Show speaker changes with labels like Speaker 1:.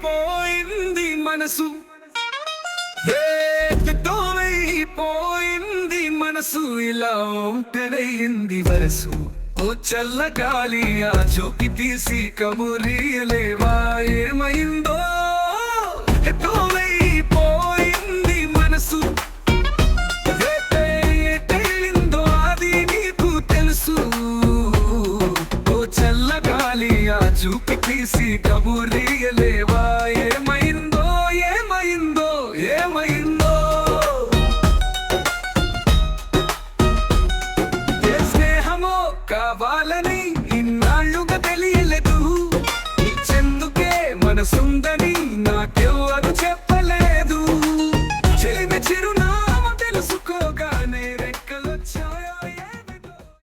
Speaker 1: పోయింది మనసు పోయింది మనసు ఇలా ఒంటరయింది వరసు ఓ చల్లగాలి ఆ జోకి తీసి కబురియలేవా ఏమైందో పోయింది మనసు తేలిందో అది నీకు తెలుసు ఓ చల్లగాలి ఆ జోకి తీసి కబురియలేవా ఏమైందో ఏమైందో ఏమైందో కావాలని ఇన్నాళ్ళుగా తెలియలేదు నీ చెందుకే మనసుందని నాకెవ్వరు